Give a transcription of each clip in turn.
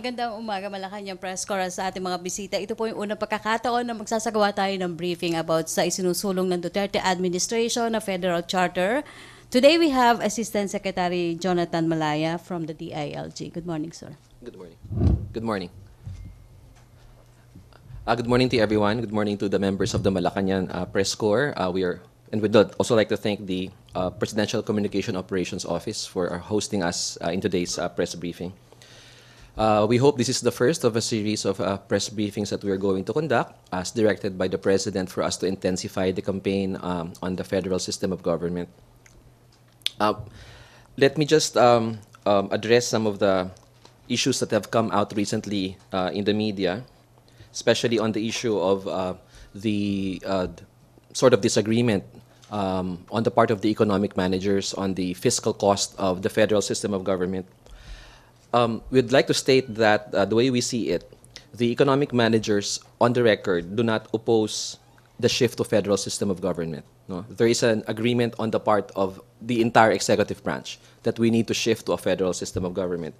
Magandang umaga, Malacañang Press Corps sa ating mga bisita. Ito po yung unang pagkakataon na magsasagawa tayo ng briefing about sa isinusulong ng Duterte administration na Federal Charter. Today we have Assistant Secretary Jonathan Malaya from the DILG. Good morning, sir. Good morning. Good morning. Good morning to everyone. Good morning to the members of the Malacañang Press Corps. We'd also like to thank the Presidential Communication Operations Office for hosting us in today's press briefing. We hope this is the first of a series of press briefings that we are going to conduct as directed by the President for us to intensify the campaign on the federal system of government. Let me just address some of the issues that have come out recently in the media, especially on the issue of the sort of disagreement on the part of the economic managers on the fiscal cost of the federal system of government. We'd like to state that the way we see it, the economic managers on the record do not oppose the shift to federal system of government. No? There is an agreement on the part of the entire executive branch that we need to shift to a federal system of government.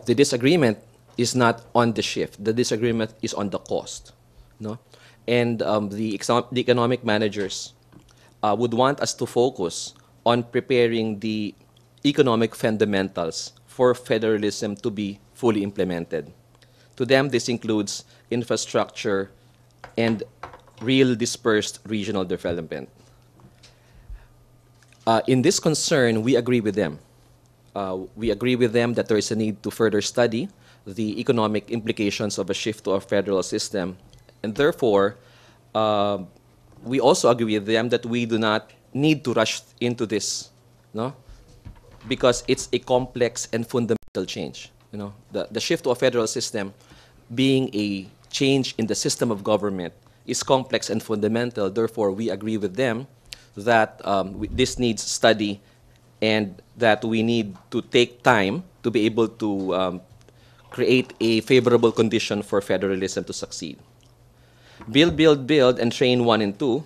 The disagreement is not on the shift. The disagreement is on the cost. No? And the economic managers would want us to focus on preparing the economic fundamentals for federalism to be fully implemented. To them, this includes infrastructure and real dispersed regional development. In this concern, we agree with them. We agree with them that there is a need to further study the economic implications of a shift to a federal system. And therefore, we also agree with them that we do not need to rush into this, no? Because it's a complex and fundamental change. You know, the shift to a federal system, being a change in the system of government, is complex and fundamental. Therefore, we agree with them that this needs study and that we need to take time to be able to create a favorable condition for federalism to succeed. Build, Build, Build, and Train 1 and 2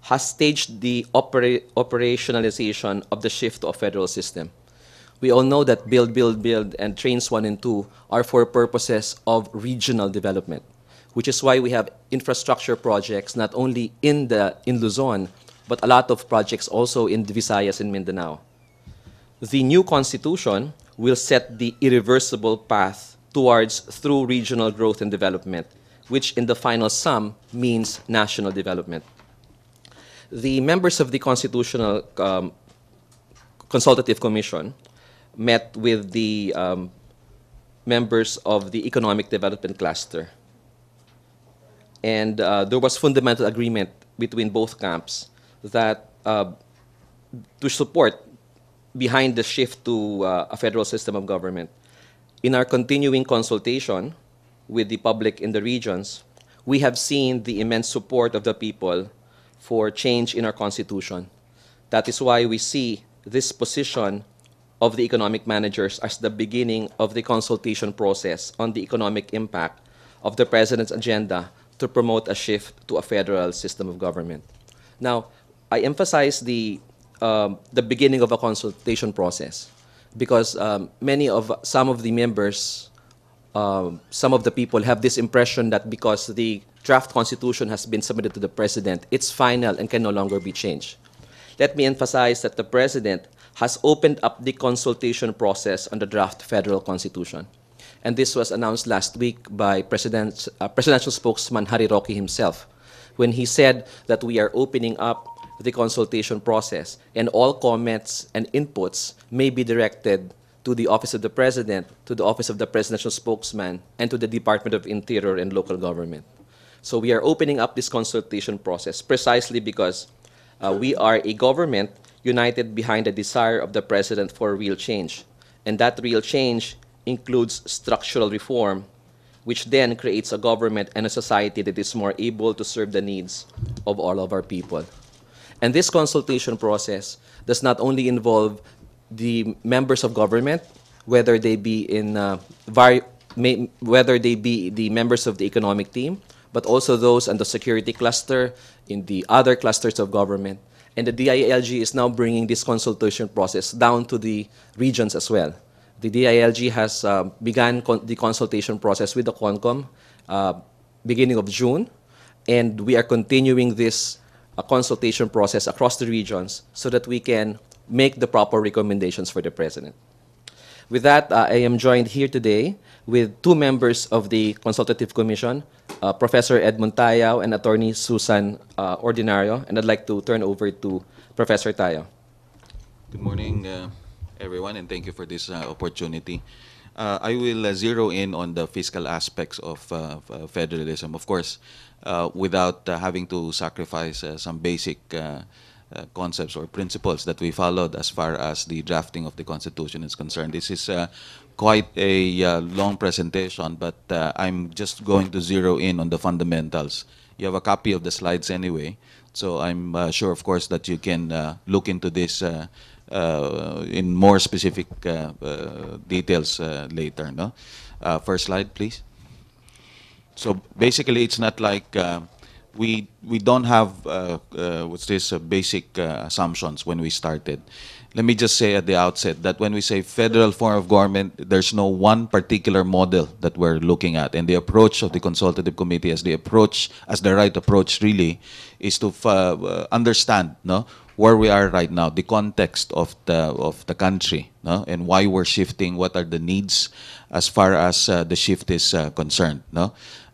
has staged the operationalization of the shift to a federal system. We all know that Build, Build, Build, and Trains 1 and 2 are for purposes of regional development, which is why we have infrastructure projects not only in Luzon, but a lot of projects also in the Visayas and Mindanao. The new constitution will set the irreversible path towards through regional growth and development, which in the final sum means national development. The members of the Constitutional Consultative Commission met with the members of the Economic Development Cluster. And there was fundamental agreement between both camps that to support behind the shift to a federal system of government. In our continuing consultation with the public in the regions, we have seen the immense support of the people for change in our constitution. That is why we see this position of the economic managers as the beginning of the consultation process on the economic impact of the President's agenda to promote a shift to a federal system of government. Now, I emphasize the beginning of a consultation process because some of the members, some of the people have this impression that because the draft constitution has been submitted to the President, it's final and can no longer be changed. Let me emphasize that the President has opened up the consultation process on the draft federal constitution. And this was announced last week by presidential spokesman Harry Roque himself when he said that we are opening up the consultation process and all comments and inputs may be directed to the Office of the President, to the Office of the Presidential Spokesman, and to the Department of Interior and Local Government. So we are opening up this consultation process precisely because we are a government united behind the desire of the President for real change. And that real change includes structural reform, which then creates a government and a society that is more able to serve the needs of all of our people. And this consultation process does not only involve the members of government, whether they be whether they be the members of the economic team, but also those in the security cluster, in the other clusters of government. And the DILG is now bringing this consultation process down to the regions as well. The DILG has begun the consultation process with the CONCOM beginning of June, and we are continuing this consultation process across the regions so that we can make the proper recommendations for the President. With that, I am joined here today with two members of the Consultative Commission, Professor Edmund Tayao and Attorney Susan Ordinario, and I'd like to turn over to Professor Tayao. Good morning, everyone, and thank you for this opportunity. I will zero in on the fiscal aspects of federalism, of course, without having to sacrifice some basic concepts or principles that we followed as far as the drafting of the Constitution is concerned. This is quite a long presentation, but I'm just going to zero in on the fundamentals. You have a copy of the slides anyway, so I'm sure, of course, that you can look into this in more specific details later. No? First slide, please. So basically, it's not like we don't have what's this basic assumptions when we started. Let me just say at the outset that when we say federal form of government, there's no one particular model that we're looking at, and the approach of the consultative committee as the right approach really is to understand where we are right now, the context of the country, and why we're shifting, what are the needs as far as the shift is concerned.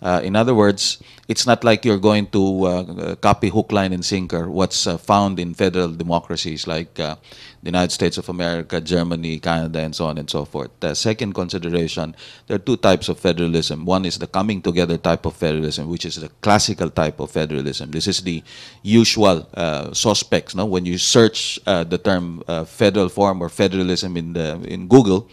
In other words, it's not like you're going to copy hook, line, and sinker what's found in federal democracies like the United States of America, Germany, Canada, and so on and so forth. The second consideration, there are two types of federalism. One is the coming together type of federalism, which is the classical type of federalism. This is the usual suspects. When you search the term federal form or federalism in Google,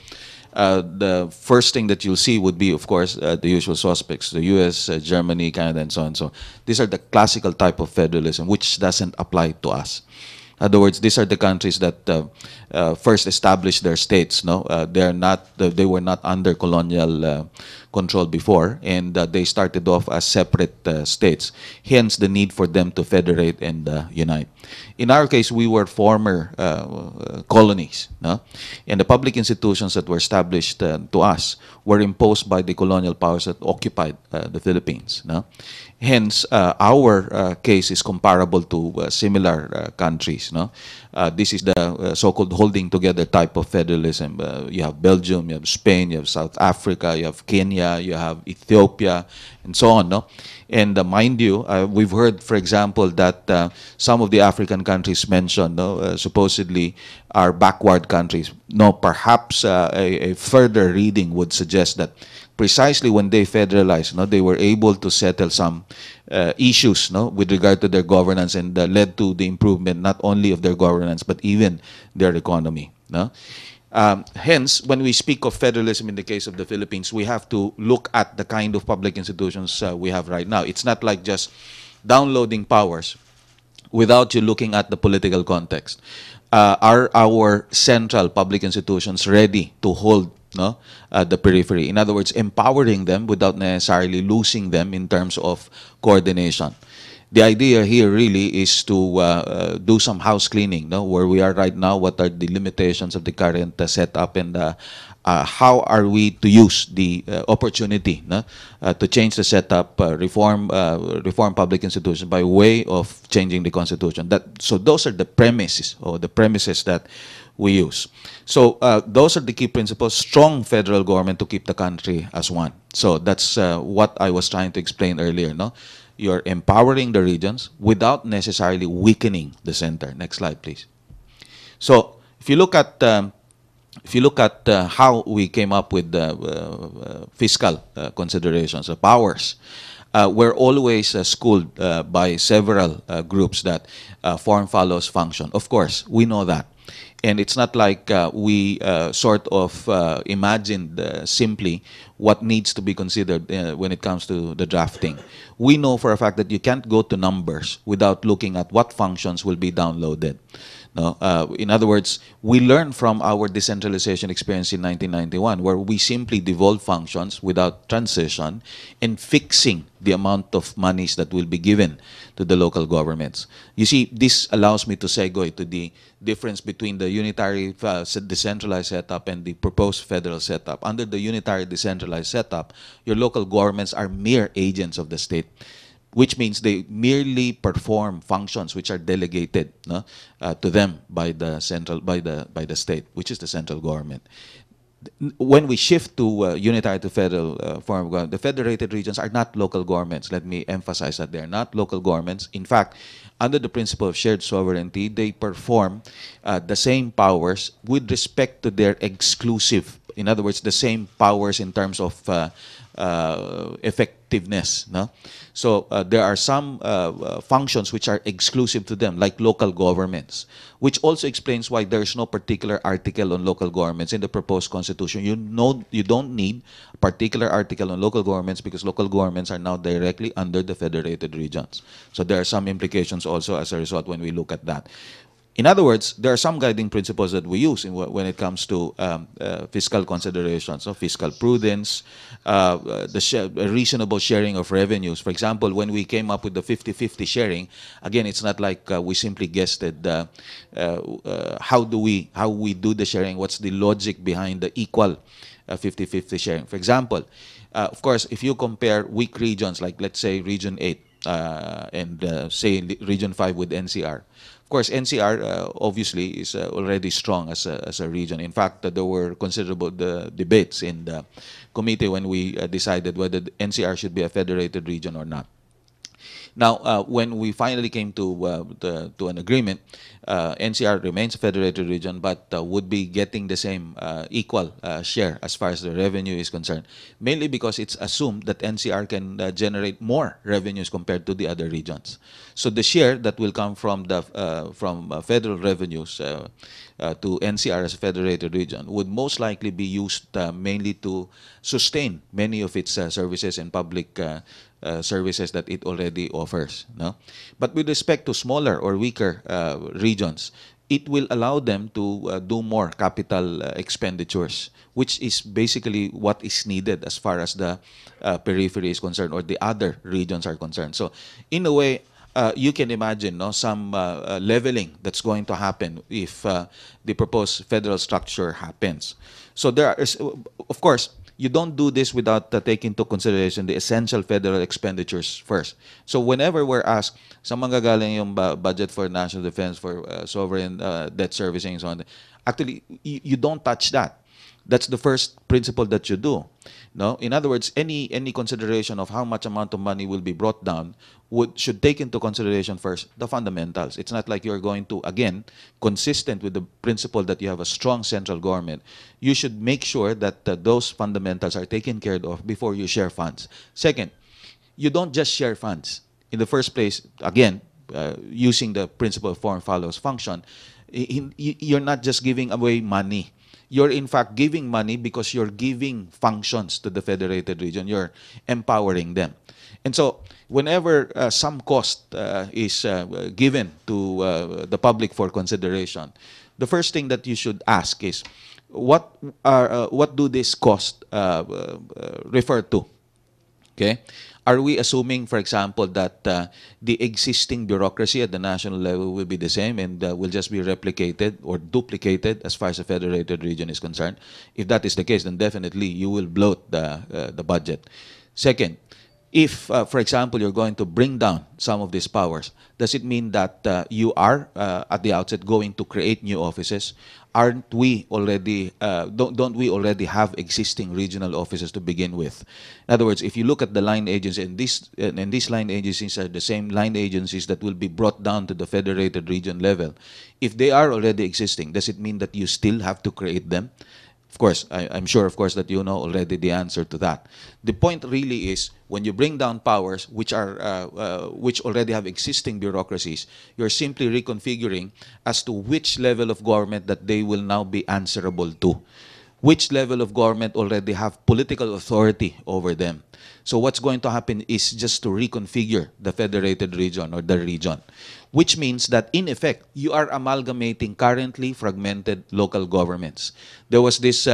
the first thing that you'll see would be, of course, the usual suspects, the US, Germany, Canada, and so on. So these are the classical type of federalism, which doesn't apply to us. In other words, these are the countries that first established their states. They were not under colonial control before, and they started off as separate states. Hence, the need for them to federate and unite. In our case, we were former colonies, and the public institutions that were established to us were imposed by the colonial powers that occupied the Philippines. Hence, our case is comparable to similar countries. This is the so-called holding together type of federalism. You have Belgium, you have Spain, you have South Africa, you have Kenya, you have Ethiopia, and so on. And mind you, we've heard, for example, that some of the African countries mentioned supposedly are backward countries. No, perhaps a further reading would suggest that precisely when they federalized, they were able to settle some issues with regard to their governance, and led to the improvement not only of their governance but even their economy. Hence, when we speak of federalism in the case of the Philippines, we have to look at the kind of public institutions we have right now. It's not like just downloading powers without you looking at the political context. Are our central public institutions ready to hold the periphery? In other words, empowering them without necessarily losing them in terms of coordination. The idea here really is to do some house cleaning, where we are right now, what are the limitations of the current setup, and how are we to use the opportunity to change the setup, reform public institutions by way of changing the Constitution. So those are the premises that we use. So those are the key principles. Strong federal government to keep the country as one. So that's what I was trying to explain earlier. You're empowering the regions without necessarily weakening the center. Next slide, please. So if you look at how we came up with the fiscal considerations, the powers, we're always schooled by several groups that form follows function. Of course, we know that. And it's not like we sort of imagined simply what needs to be considered when it comes to the drafting. We know for a fact that you can't go to numbers without looking at what functions will be downloaded. No? In other words, we learned from our decentralization experience in 1991, where we simply devolved functions without transition and fixing the amount of monies that will be given to the local governments. You see, this allows me to segue to the difference between the unitary decentralized setup and the proposed federal setup. Under the unitary decentralized setup, your local governments are mere agents of the state, which means they merely perform functions which are delegated, no, to them by the state, which is the central government. When we shift to unitary to federal form of government, the federated regions are not local governments. Let me emphasize that they're not local governments. In fact, under the principle of shared sovereignty, they perform the same powers with respect to their exclusive, in other words, the same powers in terms of effectiveness. No? So there are some functions which are exclusive to them, like local governments, which also explains why there is no particular article on local governments in the proposed constitution. You don't need a particular article on local governments because local governments are now directly under the federated regions. So there are some implications also as a result when we look at that. In other words, there are some guiding principles that we use when it comes to fiscal considerations, so fiscal prudence, the reasonable sharing of revenues. For example, when we came up with the 50-50 sharing, again, it's not like we simply guessed that how we do the sharing, what's the logic behind the equal 50-50 sharing. For example, of course, if you compare weak regions like, let's say, Region 8 and say Region 5 with NCR, of course, NCR obviously is already strong as a region. In fact, there were considerable debates in the committee when we decided whether the NCR should be a federated region or not. Now, when we finally came to an agreement, NCR remains a federated region, but would be getting the same equal share as far as the revenue is concerned, mainly because it's assumed that NCR can generate more revenues compared to the other regions. So the share that will come from the federal revenues to NCR as a federated region would most likely be used mainly to sustain many of its services and public services that it already offers. No? But with respect to smaller or weaker regions, it will allow them to do more capital expenditures, which is basically what is needed as far as the periphery is concerned or the other regions are concerned. So in a way, you can imagine some leveling that's going to happen if the proposed federal structure happens. So there is, of course, you don't do this without taking into consideration the essential federal expenditures first. So whenever we're asked, saan manggagaling yung budget for national defense, for sovereign debt servicing and so on, actually, you don't touch that. That's the first principle that you do. No? In other words, any consideration of how much amount of money will be brought down should take into consideration first the fundamentals. It's not like you're going to, again, consistent with the principle that you have a strong central government, you should make sure that those fundamentals are taken care of before you share funds. Second, you don't just share funds. In the first place, again, using the principle of form follows function, you're not just giving away money. You're in fact giving money because you're giving functions to the federated region. You're empowering them. And so whenever some cost is given to the public for consideration, the first thing that you should ask is, what do these costs refer to? Okay? Are we assuming, for example, that the existing bureaucracy at the national level will be the same and will just be replicated or duplicated as far as the federated region is concerned? If that is the case, then definitely you will bloat the budget. Second, if, for example, you're going to bring down some of these powers, does it mean that you are, at the outset, going to create new offices? Aren't we already, don't we already have existing regional offices to begin with? In other words, if you look at the line agencies, and these line agencies are the same line agencies that will be brought down to the federated region level, if they are already existing, does it mean that you still have to create them? Of course, I'm sure, of course, that you know already the answer to that. The point really is, when you bring down powers which already have existing bureaucracies, you're simply reconfiguring as to which level of government that they will now be answerable to. which level of government already have political authority over them. So what's going to happen is just to reconfigure the federated region or the region, which means that in effect, you are amalgamating currently fragmented local governments. There was this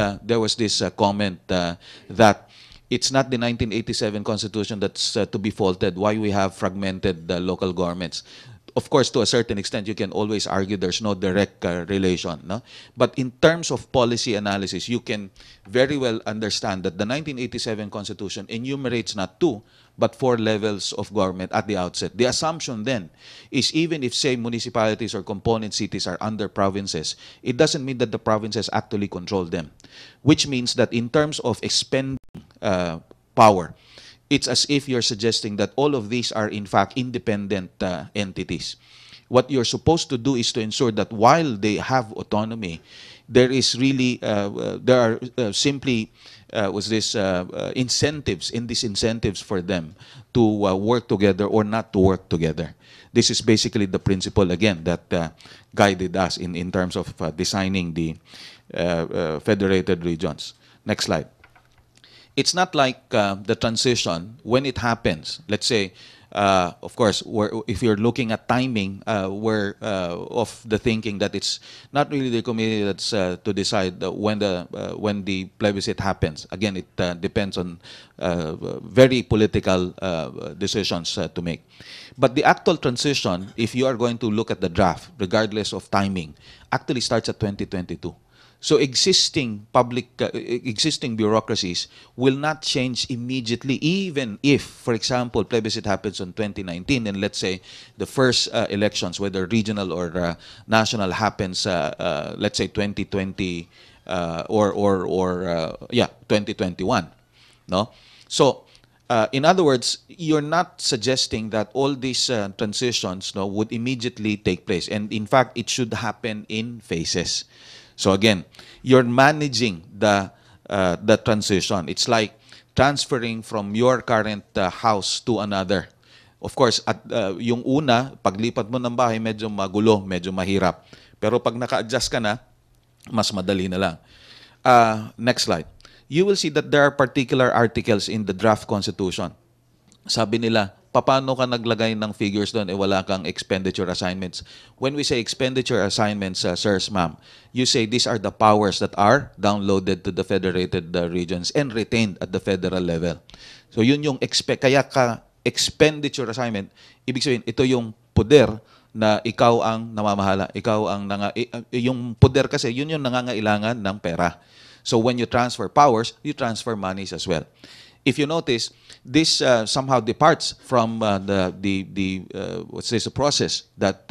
comment that it's not the 1987 Constitution that's to be faulted, why we have fragmented local governments. Of course, to a certain extent, you can always argue there's no direct relation. No? But in terms of policy analysis, you can very well understand that the 1987 Constitution enumerates not 2, but 4 levels of government at the outset. The assumption then is even if, say, municipalities or component cities are under provinces, it doesn't mean that the provinces actually control them, which means that in terms of expending power, it's as if you're suggesting that all of these are in fact independent entities. What you're supposed to do is to ensure that while they have autonomy, there is really there are simply incentives, disincentives for them to work together or not to work together. This is basically the principle again that guided us in terms of designing the federated regions. Next slide. It's not like the transition, when it happens, let's say, of course, if you're looking at timing, we're of the thinking that it's not really the committee that's to decide when the plebiscite happens. Again, it depends on very political decisions to make. But the actual transition, if you are going to look at the draft, regardless of timing, actually starts at 2022. So existing bureaucracies will not change immediately, even if, for example, plebiscite happens in 2019, and let's say the first elections, whether regional or national, happens, let's say 2020 2021. No, so. In other words, you're not suggesting that all these transitions would immediately take place. And in fact, it should happen in phases. So again, you're managing the transition. It's like transferring from your current house to another. Of course, at yung una, paglipat mo ng bahay, medyo magulo, medyo mahirap. Pero pag naka-adjust ka na, mas madali na lang. Next slide. You will see that there are particular articles in the draft constitution. Sabi nila, paano ka naglagay ng figures doon wala kang expenditure assignments? When we say expenditure assignments, sirs, ma'am, you say these are the powers that are downloaded to the federated regions and retained at the federal level. So yun yung kaya ka expenditure assignment, ibig sabihin, ito yung poder na ikaw ang namamahala, ikaw ang yung poder kasi yun yung nangangailangan ng pera. So when you transfer powers, you transfer monies as well. If you notice, this somehow departs from the process that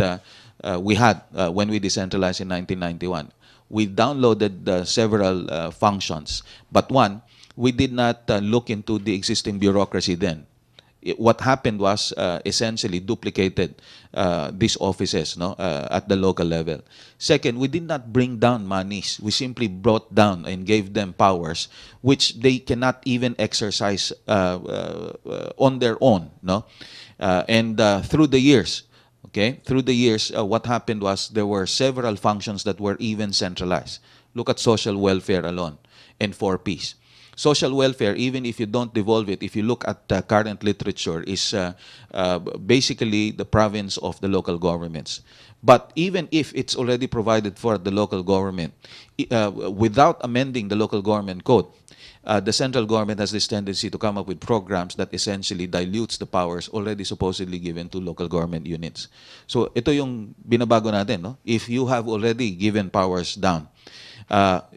we had when we decentralized in 1991. We downloaded several functions, but one, we did not look into the existing bureaucracy then. What happened was essentially duplicated these offices at the local level. Second, we did not bring down monies. We simply brought down and gave them powers which they cannot even exercise on their own. Through the years, what happened was there were several functions that were even centralized. Look at social welfare alone and 4Ps. Social welfare, even if you don't devolve it, if you look at current literature, is basically the province of the local governments. But even if it's already provided for the local government, without amending the local government code, the central government has this tendency to come up with programs that essentially dilutes the powers already supposedly given to local government units. So ito yung binabago natin. No? If you have already given powers down,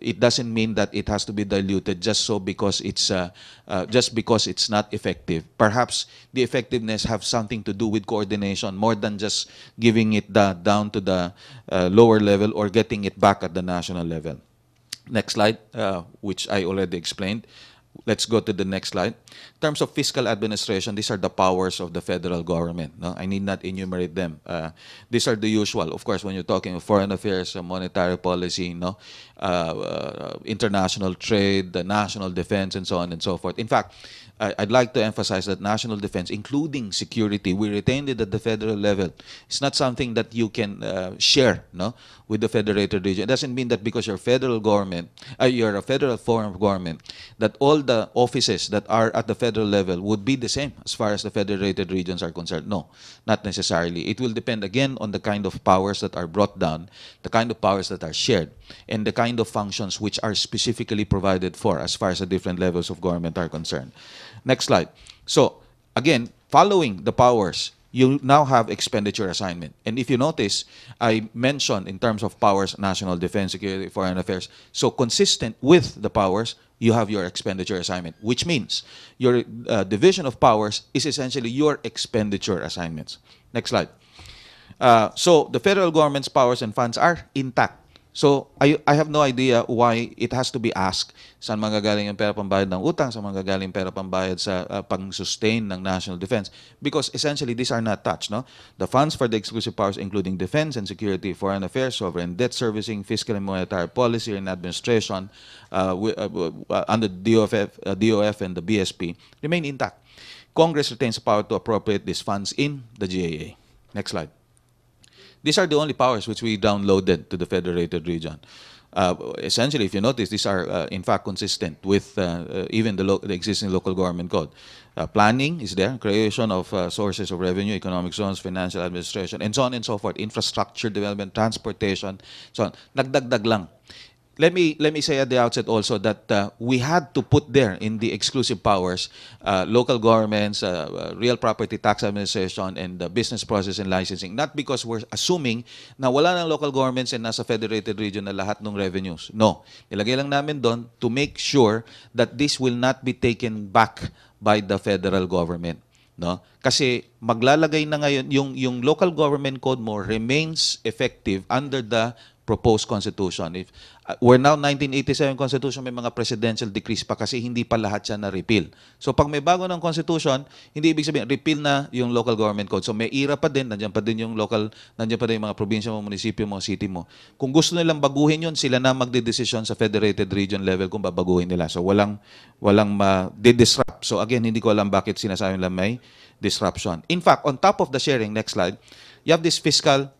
it doesn't mean that it has to be diluted just because it's not effective. Perhaps the effectiveness has something to do with coordination more than just giving it down to the lower level or getting it back at the national level. Next slide, which I already explained. Let's go to the next slide. In terms of fiscal administration, these are the powers of the federal government. No? I need not enumerate them. These are the usual. Of course, when you're talking of foreign affairs, monetary policy, international trade, the national defense, and so on and so forth. In fact, I'd like to emphasize that national defense, including security, we retained it at the federal level. It's not something that you can share, no, with the federated region. It doesn't mean that because you're federal government, you're a federal form of government, that all the offices that are at the federal level would be the same as far as the federated regions are concerned. No, not necessarily. It will depend again on the kind of powers that are brought down, the kind of powers that are shared, and the kind of functions which are specifically provided for as far as the different levels of government are concerned. Next slide. So, again, following the powers, you now have expenditure assignment. And if you notice, I mentioned in terms of powers, national defense, security, foreign affairs. So, consistent with the powers, you have your expenditure assignment, which means your division of powers is essentially your expenditure assignments. Next slide. So, the federal government's powers and funds are intact. So, I have no idea why it has to be asked saan manggagaling yung pera pambayad ng utang, saan manggagaling pera pambayad sa pang-sustain ng national defense. Because essentially, these are not touched. No? The funds for the exclusive powers including defense and security, foreign affairs, sovereign debt servicing, fiscal and monetary policy and administration under the DOF and the BSP remain intact. Congress retains the power to appropriate these funds in the GAA. Next slide. These are the only powers which we downloaded to the federated region. Essentially, if you notice, these are in fact consistent with even the existing local government code. Planning is there, creation of sources of revenue, economic zones, financial administration, and so on and so forth. Infrastructure development, transportation, so on. Nagdagdag lang. Let me say at the outset also that we had to put there in the exclusive powers local governments, real property tax administration, and business process and licensing. Not because we're assuming na wala ng local governments and nasa federated region na lahat ng revenues. No. Nilagay lang namin doon to make sure that this will not be taken back by the federal government. No? Kasi maglalagay na ngayon, yung local government code mo remains effective under the proposed constitution. If we're now 1987 constitution, may mga presidential decrees pa kasi hindi pa lahat siya na-repeal. So pag may bago ng constitution, hindi ibig sabihin repeal na yung local government code. So may era pa din, nandiyan pa din yung local, nandiyan pa din yung mga probinsya mo, munisipyo mo, city mo. Kung gusto nilang baguhin yun, sila na magdedesisyon sa federated region level kung babaguhin nila. So walang ma-disrupt. So again, hindi ko alam bakit sinasabi nila may disruption. In fact, on top of the sharing, next slide, you have this fiscal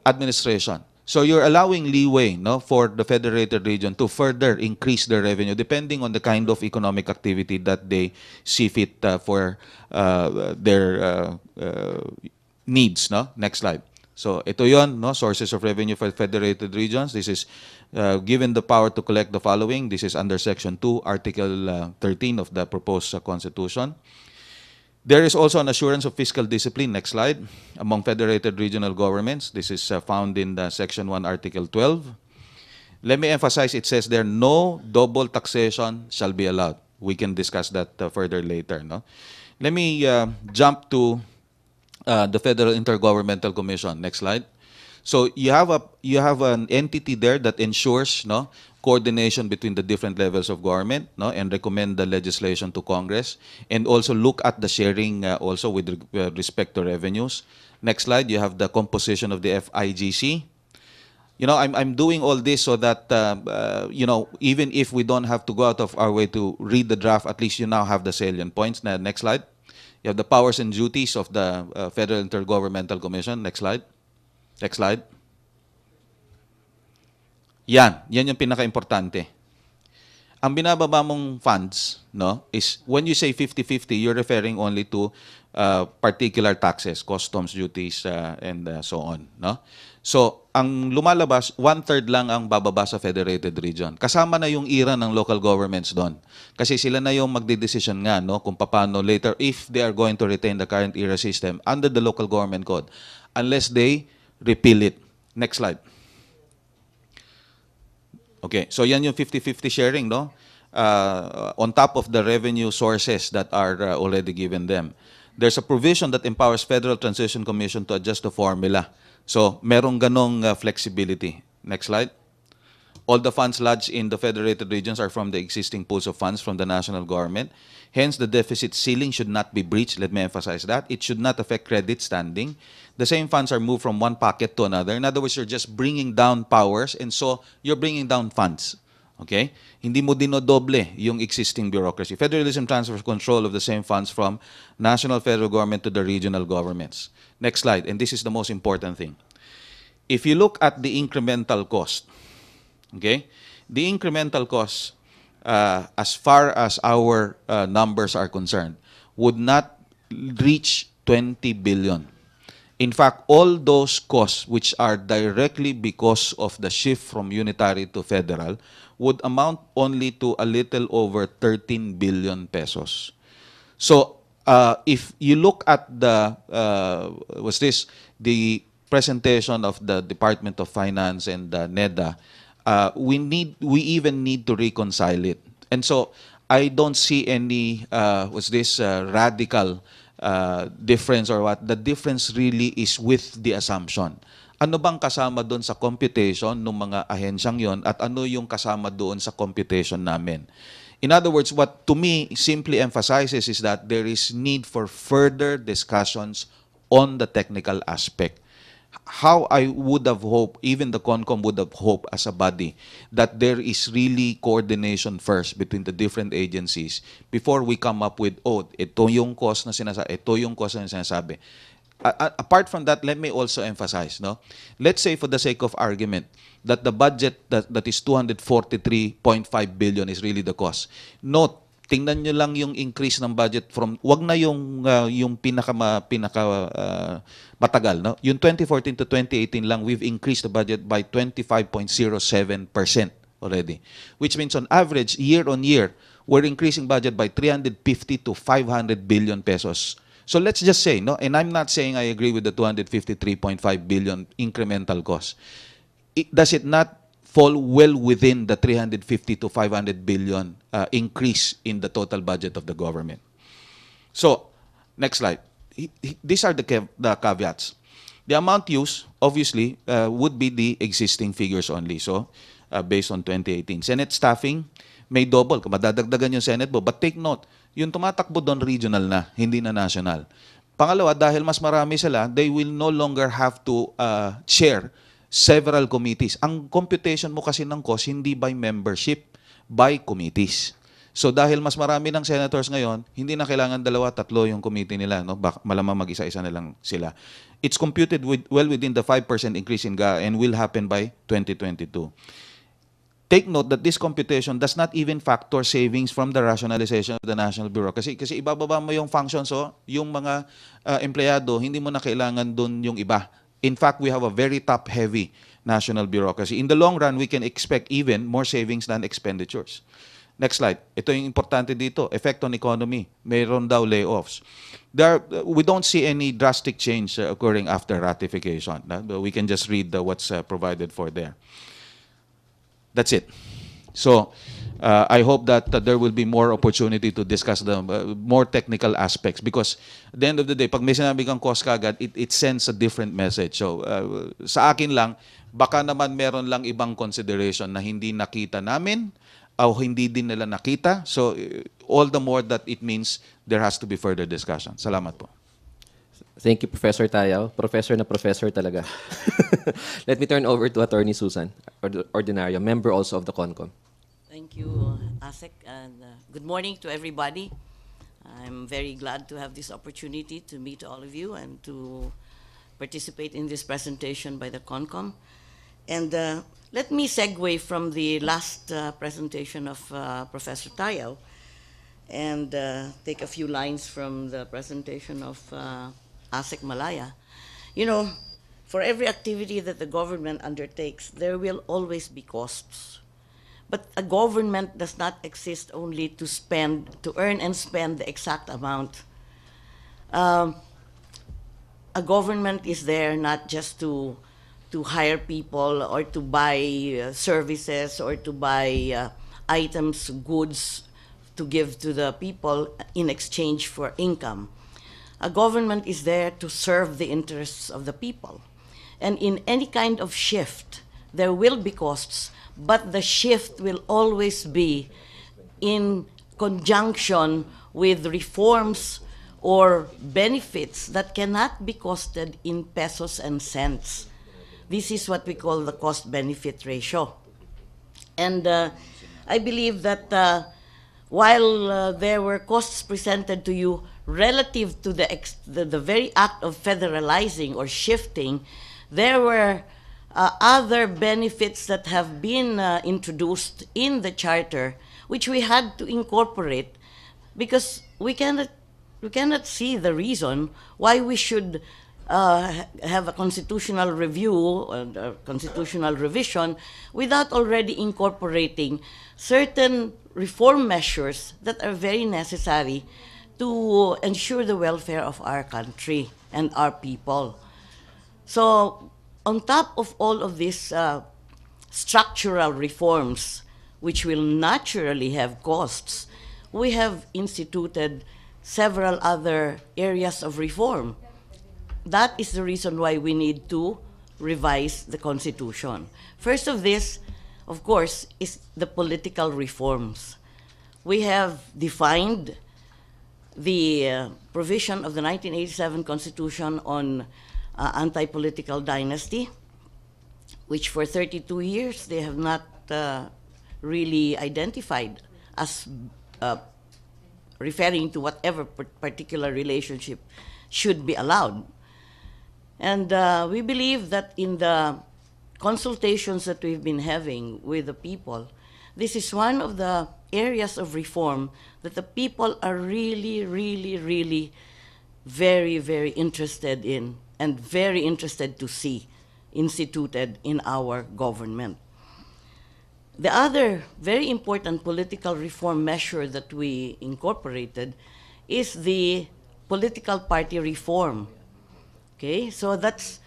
administration. So you're allowing leeway, no, for the federated region to further increase their revenue depending on the kind of economic activity that they see fit for their needs. No? Next slide. So ito yon, no, sources of revenue for federated regions. This is given the power to collect the following. This is under Section 2, Article 13 of the proposed Constitution. There is also an assurance of fiscal discipline, next slide, among federated regional governments. This is found in the Section 1, Article 12. Let me emphasize, it says there, no double taxation shall be allowed. We can discuss that further later. No? Let me jump to the Federal Intergovernmental Commission. Next slide. So you have an entity there that ensures, no, coordination between the different levels of government, no, and recommend the legislation to Congress, and also look at the sharing also with respect to revenues. Next slide, you have the composition of the FIGC. You know, I'm doing all this so that, you know, even if we don't have to go out of our way to read the draft, at least you now have the salient points. Next slide. You have the powers and duties of the Federal Intergovernmental Commission. Next slide. Next slide. Yan yung pinaka-importante. Ang binababa mong funds, no, is when you say 50-50, you're referring only to particular taxes, customs duties, and so on. No? So, ang lumalabas, 1/3 lang ang bababa sa federated region. Kasama na yung ira ng local governments doon. Kasi sila na yung magdedesisyon nga, no, kung paano later, if they are going to retain the current era system under the local government code, unless they repeal it. Next slide. Okay, so yan yung 50-50 sharing, no? On top of the revenue sources that are already given them. There's a provision that empowers Federal Transition Commission to adjust the formula. So, merong ganong flexibility. Next slide. All the funds lodged in the federated regions are from the existing pools of funds from the national government. Hence, the deficit ceiling should not be breached. Let me emphasize that. It should not affect credit standing. The same funds are moved from one pocket to another. In other words, you're just bringing down powers, and so you're bringing down funds. Okay? Hindi mo dinodoble yung existing bureaucracy. Federalism transfers control of the same funds from national federal government to the regional governments. Next slide, and this is the most important thing. If you look at the incremental cost, okay, the incremental cost, as far as our numbers are concerned, would not reach 20 billion. In fact, all those costs which are directly because of the shift from unitary to federal would amount only to a little over 13 billion pesos. So, if you look at the the presentation of the Department of Finance and the NEDA, we even need to reconcile it. And so, I don't see any radical difference or what. The difference really is with the assumption. Ano bang kasama doon sa computation ng mga ahensyang yon at ano yung kasama doon sa computation namin? In other words, what to me simply emphasizes is that there is need for further discussions on the technical aspect. How I would have hoped, even the CONCOM would have hoped as a body, that there is really coordination first between the different agencies before we come up with, oh, ito yung cost na sinasabi, ito yung cost na sinasabi. Apart from that, let me also emphasize, no? Let's say for the sake of argument that the budget that is 243.5 billion is really the cost. Note, tingnan nyo lang yung increase ng budget from, wag na yung matagal, no? Yung 2014 to 2018 lang, we've increased the budget by 25.07% already. Which means on average, year on year, we're increasing budget by 350 to 500 billion pesos. So let's just say, no, and I'm not saying I agree with the 253.5 billion incremental cost. Does it not fall well within the 350 to 500 billion increase in the total budget of the government? So, next slide. These are the caveats. The amount used, obviously, would be the existing figures only. So, based on 2018. Senate staffing, may double. Madadagdagan yung Senate mo. But take note, yung tumatakbo doon regional na, hindi na national. Pangalawa, dahil mas marami sila, they will no longer have to share several committees. Ang computation mo kasi ng cost, hindi by membership, by committees. So dahil mas marami ng senators ngayon, hindi na kailangan dalawa, tatlo yung committee nila. No? Malamang mag-isa-isa na lang sila. It's computed well within the 5% increase in GA and will happen by 2022. Take note that this computation does not even factor savings from the rationalization of the national bureaucracy. Kasi ibababa mo yung functions, so yung mga empleyado, hindi mo na kailangan dun yung iba. In fact, we have a very top-heavy national bureaucracy. In the long run, we can expect even more savings than expenditures. Next slide. Ito yung importante dito. Effect on economy. Mayroon daw layoffs. We don't see any drastic change occurring after ratification. We can just read what's provided for there. That's it. So, I hope that there will be more opportunity to discuss the more technical aspects because at the end of the day, pag may sinabi kang cost kagad, it sends a different message. So, sa akin lang, baka naman meron lang ibang consideration na hindi nakita namin o hindi din nila nakita. So, all the more that it means there has to be further discussion. Salamat po. Thank you, Professor Tayaw. Professor na professor talaga. Let me turn over to Attorney Susan Ordinario, member also of the CONCOM. Thank you, ASEC, and good morning to everybody. I'm very glad to have this opportunity to meet all of you and to participate in this presentation by the CONCOM. And let me segue from the last presentation of Professor Tayaw and take a few lines from the presentation of ASEC Malaya. You know, for every activity that the government undertakes, there will always be costs. But a government does not exist only to spend, to earn and spend the exact amount. A government is there not just to hire people or to buy services or to buy items, goods to give to the people in exchange for income. A government is there to serve the interests of the people. And in any kind of shift, there will be costs, but the shift will always be in conjunction with reforms or benefits that cannot be costed in pesos and cents. This is what we call the cost-benefit ratio. And I believe that while there were costs presented to you relative to the very act of federalizing or shifting, there were other benefits that have been introduced in the charter, which we had to incorporate because we cannot see the reason why we should have a constitutional review and a constitutional revision without already incorporating certain reform measures that are very necessary to ensure the welfare of our country and our people. So, on top of all of these structural reforms, which will naturally have costs, we have instituted several other areas of reform. That is the reason why we need to revise the Constitution. First of this, of course, is the political reforms. We have defined the provision of the 1987 Constitution on anti-political dynasty, which for 32 years they have not really identified as referring to whatever particular relationship should be allowed. And we believe that in the consultations that we've been having with the people, this is one of the areas of reform that the people are really, really, really very, very interested in and very interested to see instituted in our government. The other very important political reform measure that we incorporated is the political party reform. Okay, so that's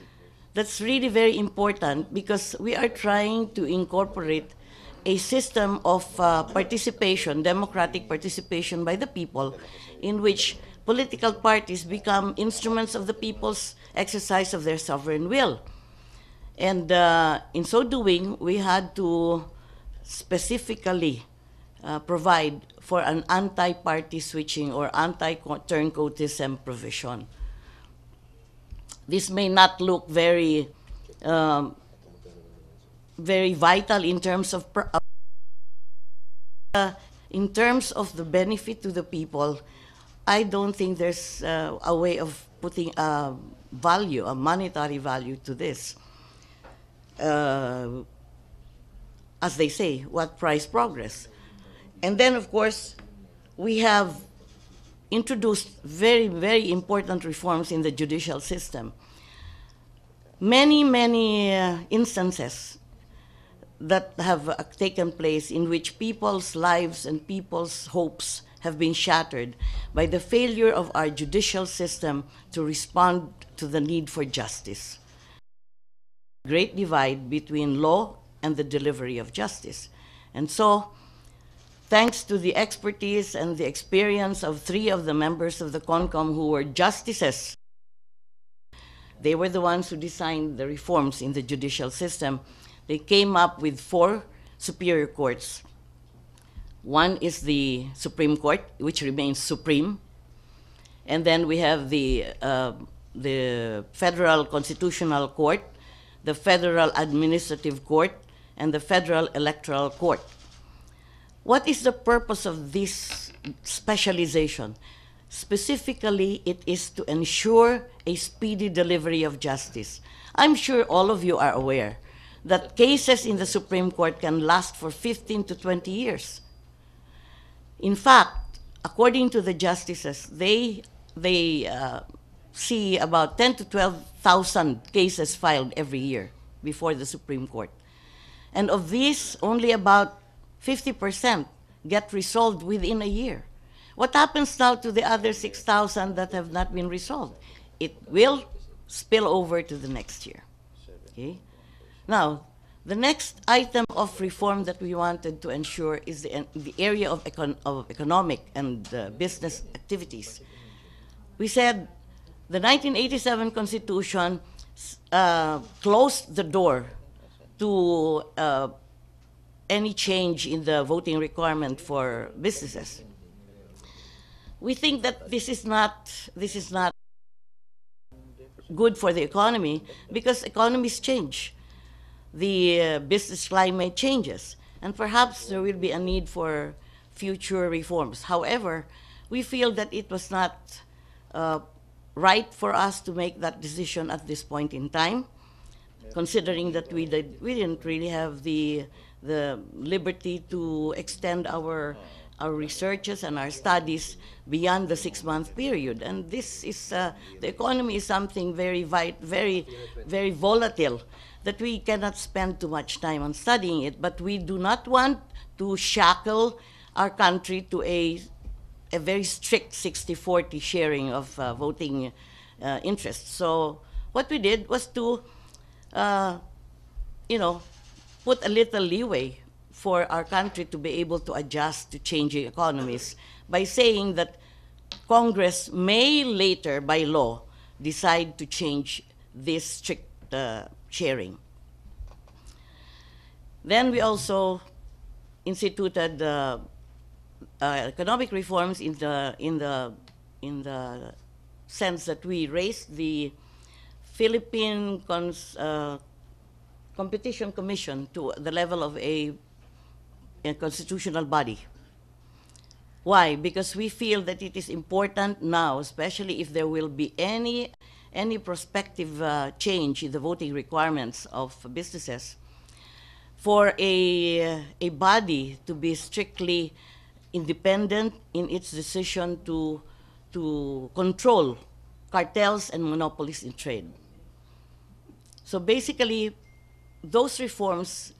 really very important because we are trying to incorporate a system of participation, democratic participation by the people, in which political parties become instruments of the people's exercise of their sovereign will. And in so doing, we had to specifically provide for an anti-party switching or anti-turncoatism provision. This may not look very vital in terms of the benefit to the people. I don't think there's a way of putting a value, a monetary value to this. As they say, what price progress? And then, of course, we have introduced very, very important reforms in the judicial system. Many, many instances that have taken place in which people's lives and people's hopes have been shattered by the failure of our judicial system to respond to the need for justice. Great divide between law and the delivery of justice. And so, thanks to the expertise and the experience of 3 of the members of the CONCOM who were justices, they were the ones who designed the reforms in the judicial system. They came up with 4 superior courts. One is the Supreme Court, which remains supreme. And then we have the Federal Constitutional Court, the Federal Administrative Court, and the Federal Electoral Court. What is the purpose of this specialization? Specifically, it is to ensure a speedy delivery of justice. I'm sure all of you are aware that cases in the Supreme Court can last for 15 to 20 years. In fact, according to the justices, they see about 10 to 12,000 cases filed every year before the Supreme Court. And of these, only about 50% get resolved within a year. What happens now to the other 6,000 that have not been resolved? It will spill over to the next year. Okay? Now, the next item of reform that we wanted to ensure is the area of economic and business activities. We said the 1987 Constitution closed the door to any change in the voting requirement for businesses. We think that this is not good for the economy because economies change. The business climate changes, and perhaps there will be a need for future reforms. However, we feel that it was not right for us to make that decision at this point in time, considering that we didn't really have the liberty to extend our researches and our studies beyond the 6-month period. And this is the economy is something very volatile that we cannot spend too much time on studying it. But we do not want to shackle our country to a very strict 60-40 sharing of voting interests. So what we did was to put a little leeway for our country to be able to adjust to changing economies by saying that Congress may later, by law, decide to change this strict sharing. Then we also instituted economic reforms in the sense that we raised the Philippine Competition Commission to the level of a constitutional body. Why? Because we feel that it is important now, especially if there will be any prospective change in the voting requirements of businesses, for a body to be strictly independent in its decision to control cartels and monopolies in trade. So basically, those reforms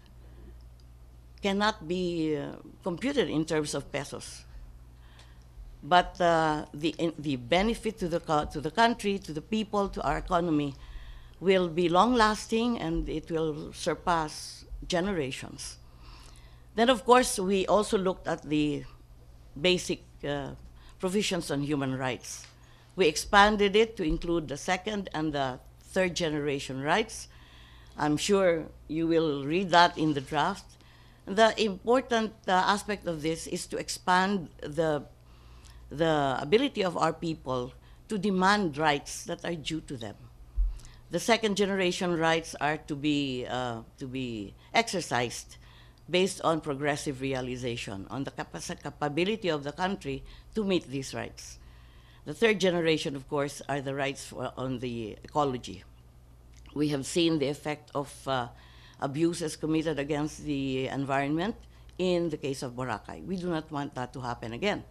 cannot be computed in terms of pesos. But the benefit to the country, to the people, to our economy will be long-lasting, and it will surpass generations. Then, of course, we also looked at the basic provisions on human rights. We expanded it to include the second and the third generation rights. I'm sure you will read that in the draft. The important aspect of this is to expand the ability of our people to demand rights that are due to them. The second generation rights are to be exercised based on progressive realization, on the capability of the country to meet these rights. The third generation, of course, are the rights on the ecology. We have seen the effect of abuses committed against the environment in the case of Boracay. We do not want that to happen again.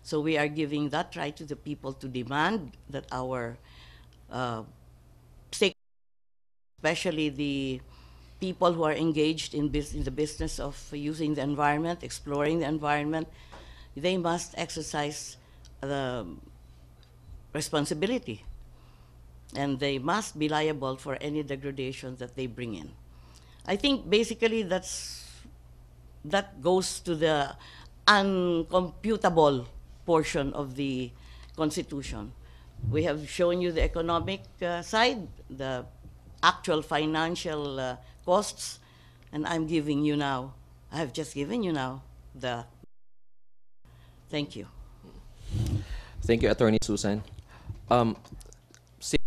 So we are giving that right to the people to demand that our stakeholders, especially the people who are engaged in the business of using the environment, exploring the environment, they must exercise the responsibility, and they must be liable for any degradation that they bring in. I think basically that goes to the uncomputable portion of the Constitution. We have shown you the economic side, the actual financial costs, and I have just given you now the. Thank you. Thank you, Attorney Susan. Since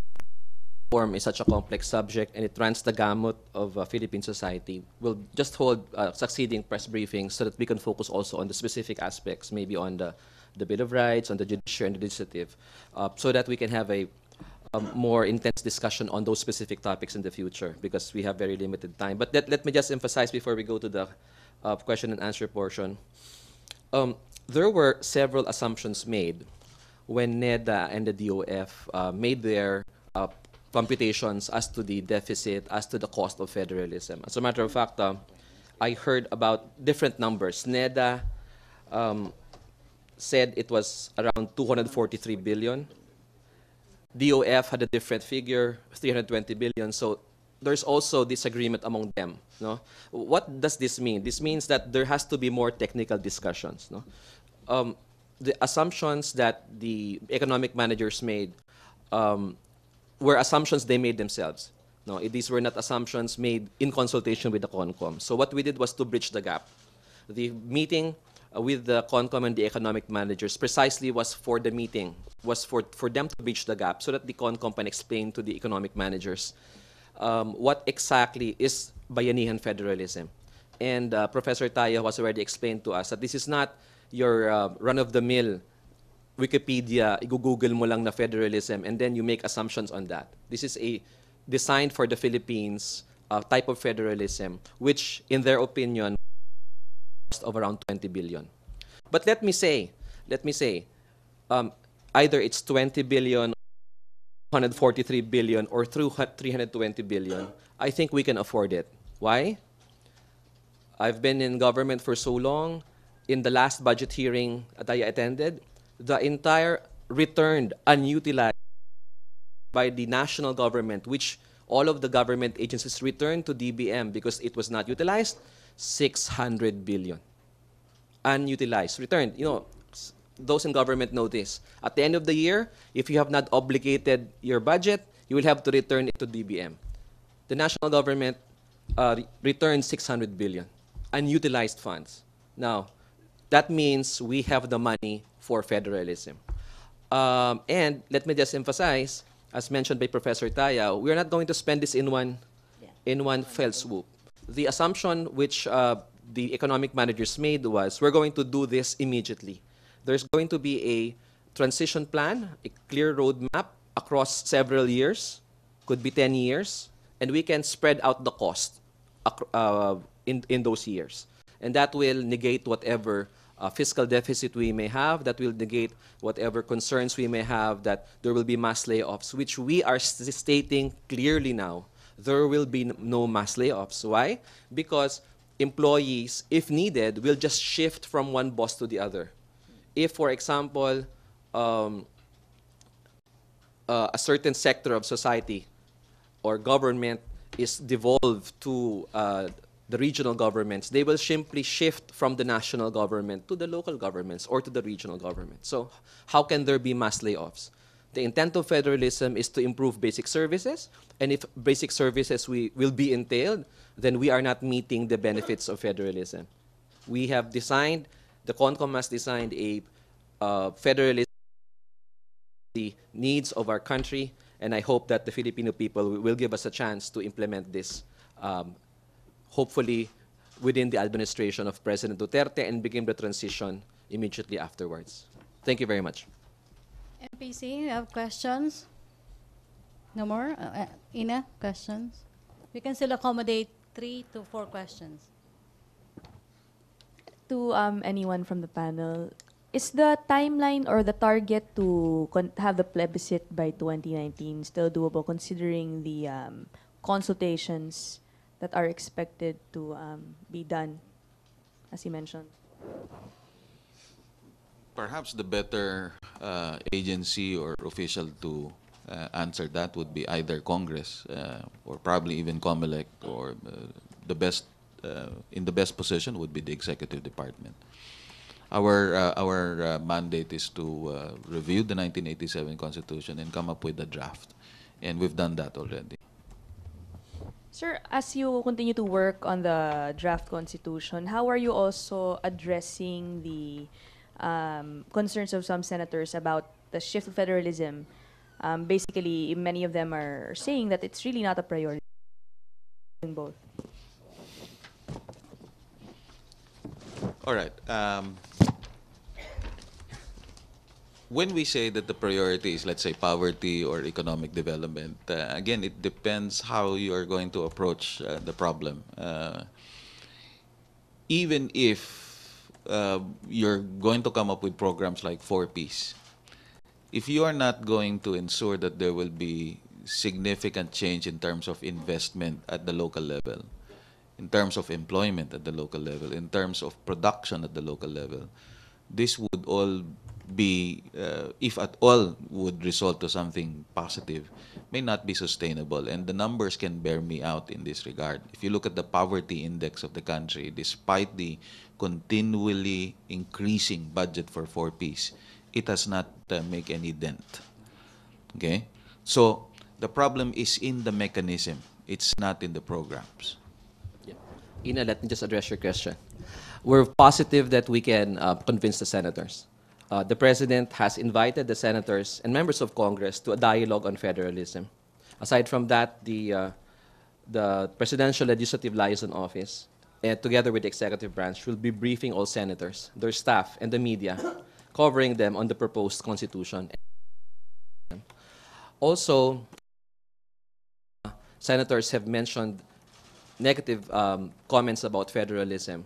reform is such a complex subject and it runs the gamut of Philippine society, we'll just hold succeeding press briefings so that we can focus also on the specific aspects, maybe on the Bill of Rights, on the judiciary and the legislative, so that we can have a more intense discussion on those specific topics in the future, because we have very limited time. But let me just emphasize before we go to the question and answer portion. There were several assumptions made when NEDA and the DOF made their computations as to the deficit, as to the cost of federalism. As a matter of fact, I heard about different numbers. NEDA said it was around 243 billion. DOF had a different figure, 320 billion. So there's also disagreement among them. No? What does this mean? This means that there has to be more technical discussions. No? The assumptions that the economic managers made were assumptions they made themselves. No, these were not assumptions made in consultation with the CONCOM. So what we did was to bridge the gap. The meeting with the CONCOM and the economic managers precisely was for the meeting, was for them to bridge the gap so that the CONCOM can explain to the economic managers what exactly is bayanihan federalism. And Professor Taya has already explained to us that this is not your run-of-the-mill Wikipedia, i-google mo lang na federalism, and then you make assumptions on that. This is a designed for the Philippines type of federalism, which, in their opinion, cost of around 20 billion. But let me say, either it's 20 billion, 143 billion, or through 320 billion, I think we can afford it. Why? I've been in government for so long. In the last budget hearing that I attended, the entire returned unutilized by the national government, which all of the government agencies returned to DBM because it was not utilized, 600 billion. Unutilized, returned. You know, those in government know this. At the end of the year, if you have not obligated your budget, you will have to return it to DBM. The national government returned 600 billion, unutilized funds. Now, that means we have the money for federalism. And let me just emphasize, as mentioned by Professor Taya, we are not going to spend this in one fell swoop. The assumption which the economic managers made was we're going to do this immediately. There's going to be a transition plan, a clear roadmap across several years, could be 10 years, and we can spread out the cost in those years. And that will negate whatever fiscal deficit we may have, that will negate whatever concerns we may have that there will be mass layoffs, which we are stating clearly now. There will be no mass layoffs. Why? Because employees, if needed, will just shift from one boss to the other. If, for example, a certain sector of society or government is devolved to the regional governments, they will simply shift from the national government to the local governments or to the regional government. So how can there be mass layoffs? The intent of federalism is to improve basic services, and if basic services will be entailed, then we are not meeting the benefits of federalism. We have designed, the CONCOM has designed a federalism the needs of our country, and I hope that the Filipino people will give us a chance to implement this, hopefully within the administration of President Duterte, and begin the transition immediately afterwards. Thank you very much. MPC, you have questions? No more? Ina, questions? We can still accommodate 3 to 4 questions. To anyone from the panel, is the timeline or the target to have the plebiscite by 2019 still doable, considering the consultations that are expected to be done, as you mentioned? Perhaps the better agency or official to answer that would be either Congress or probably even COMELEC, or the best in the best position would be the Executive Department. Our mandate is to review the 1987 Constitution and come up with a draft, and we've done that already. Sir, as you continue to work on the draft constitution, how are you also addressing the concerns of some senators about the shift to federalism? Basically, many of them are saying that it's really not a priority in both. All right. When we say that the priority is, let's say, poverty or economic development, again, it depends how you are going to approach the problem. Even if you're going to come up with programs like 4Ps, if you are not going to ensure that there will be significant change in terms of investment at the local level, in terms of employment at the local level, in terms of production at the local level, this would all be, if at all would result to something positive, may not be sustainable. And the numbers can bear me out in this regard. If you look at the poverty index of the country, despite the continually increasing budget for 4Ps, it has not make any dent. Okay? So the problem is in the mechanism. It's not in the programs. Yeah. Ina, let me just address your question. We're positive that we can convince the senators. The President has invited the senators and members of Congress to a dialogue on federalism. Aside from that, the Presidential Legislative Liaison Office, together with the executive branch, will be briefing all senators, their staff, and the media, covering them on the proposed constitution. Also, senators have mentioned negative comments about federalism.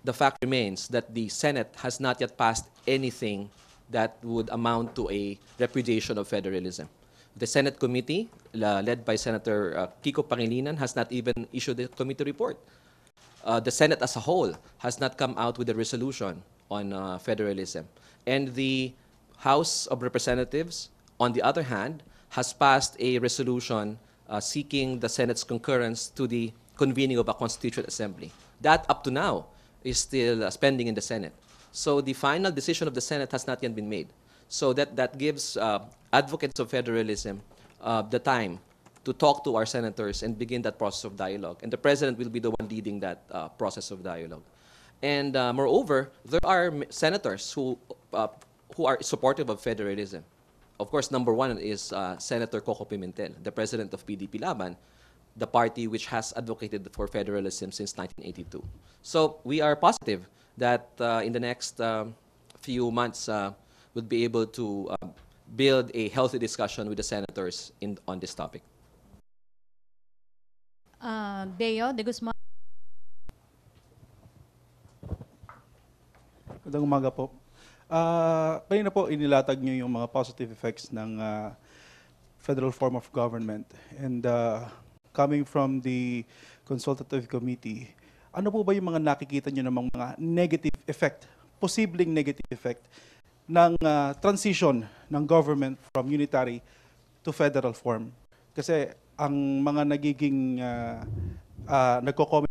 The fact remains that the Senate has not yet passed anything that would amount to a repudiation of federalism. The Senate committee, led by Senator Kiko Pangilinan, has not even issued a committee report. The Senate as a whole has not come out with a resolution on federalism. And the House of Representatives, on the other hand, has passed a resolution seeking the Senate's concurrence to the convening of a Constituent Assembly. That, up to now, is still pending in the Senate. So the final decision of the Senate has not yet been made. So that gives advocates of federalism the time to talk to our senators and begin that process of dialogue. And the President will be the one leading that process of dialogue. And moreover, there are senators who are supportive of federalism. Of course, number one is Senator Coco Pimentel, the president of PDP Laban, the party which has advocated for federalism since 1982. So we are positive that in the next few months we'll be able to build a healthy discussion with the senators on this topic. Deo de Guzman. Magandang umaga po. Kanina po inilatag niyo yung mga positive effects ng federal form of government. And coming from the consultative committee, ano po ba yung mga nakikita niyo namang mga negative effect, posibleng negative effect ng transition ng government from unitary to federal form? Kasi ang mga nagiging nagko-comment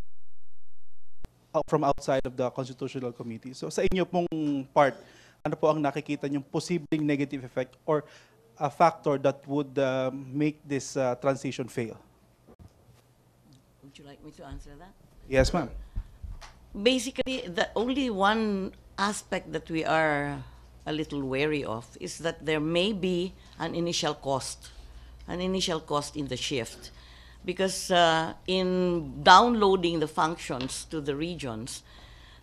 from outside of the Constitutional Committee. So sa inyo pong part, ano po ang nakikita niyong posibleng negative effect or a factor that would make this transition fail? Would you like me to answer that? Yes, ma'am. Basically, the only one aspect that we are a little wary of is that there may be an initial cost in the shift. Because in downloading the functions to the regions,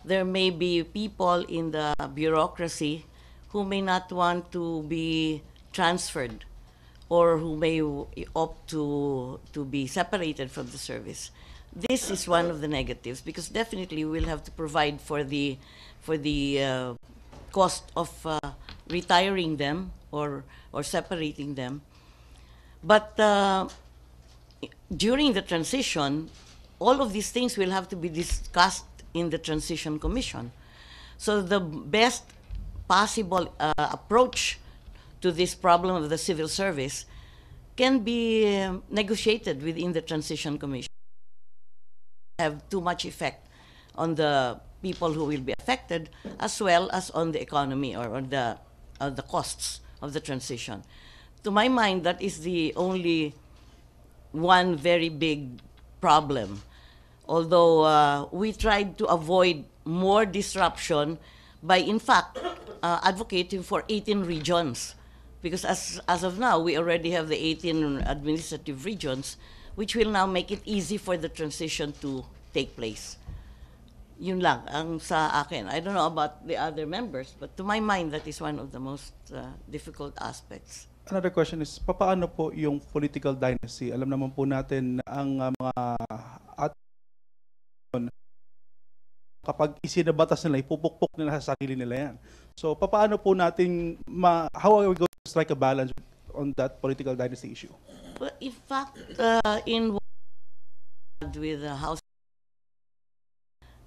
there may be people in the bureaucracy who may not want to be transferred or who may opt to be separated from the service. This is one of the negatives because definitely we will have to provide for the cost of retiring them or separating them. But during the transition, all of these things will have to be discussed in the Transition Commission. So the best possible approach to this problem of the civil service can be negotiated within the Transition Commission. Have too much effect on the people who will be affected as well as on the economy or on the costs of the transition. To my mind, that is the only one very big problem. Although we tried to avoid more disruption by, in fact, advocating for 18 regions. Because as of now, we already have the 18 administrative regions, which will now make it easy for the transition to take place. Yun lang ang sa akin. I don't know about the other members, but to my mind, that is one of the most difficult aspects. Another question is, papaano po yung political dynasty? Alam naman po natin na ang mga kapag isinabatas nila, ipupukpok nila sa sarili nila yan. So, papaano po natin, how are we going to strike a balance on that political dynasty issue? Well, in fact, in with the House,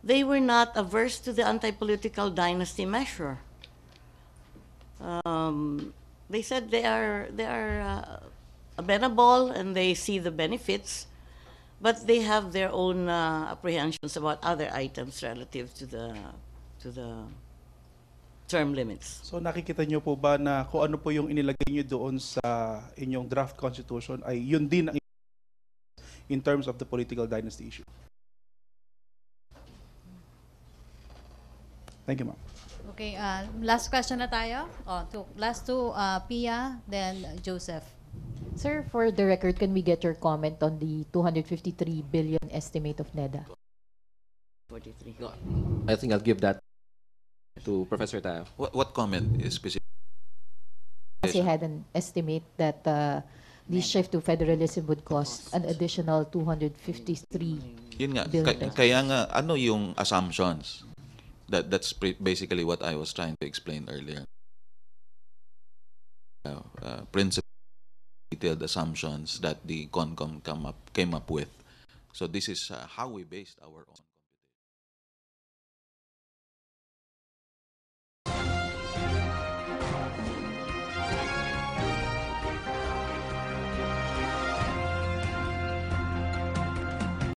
they were not averse to the anti-political dynasty measure. They said they are amenable and they see the benefits, but they have their own apprehensions about other items relative to the term limits. So nakikita niyo po ba na kung ano po yung inilagay niyo doon sa inyong draft constitution ay yun din ang in terms of the political dynasty issue. Thank you, ma'am. Okay, last question na tayo. Last two, Pia, then Joseph. Sir, for the record, can we get your comment on the 253 billion estimate of NEDA? 43. I think I'll give that to Professor Tayo. What comment is specific? Kasi had an estimate that the shift to federalism would cost an additional 253. Yun nga, Billion pesos. kaya nga, ano yung assumptions? That's basically what I was trying to explain earlier. Principal detailed assumptions that the CONCOM came up with. So this is how we based our own.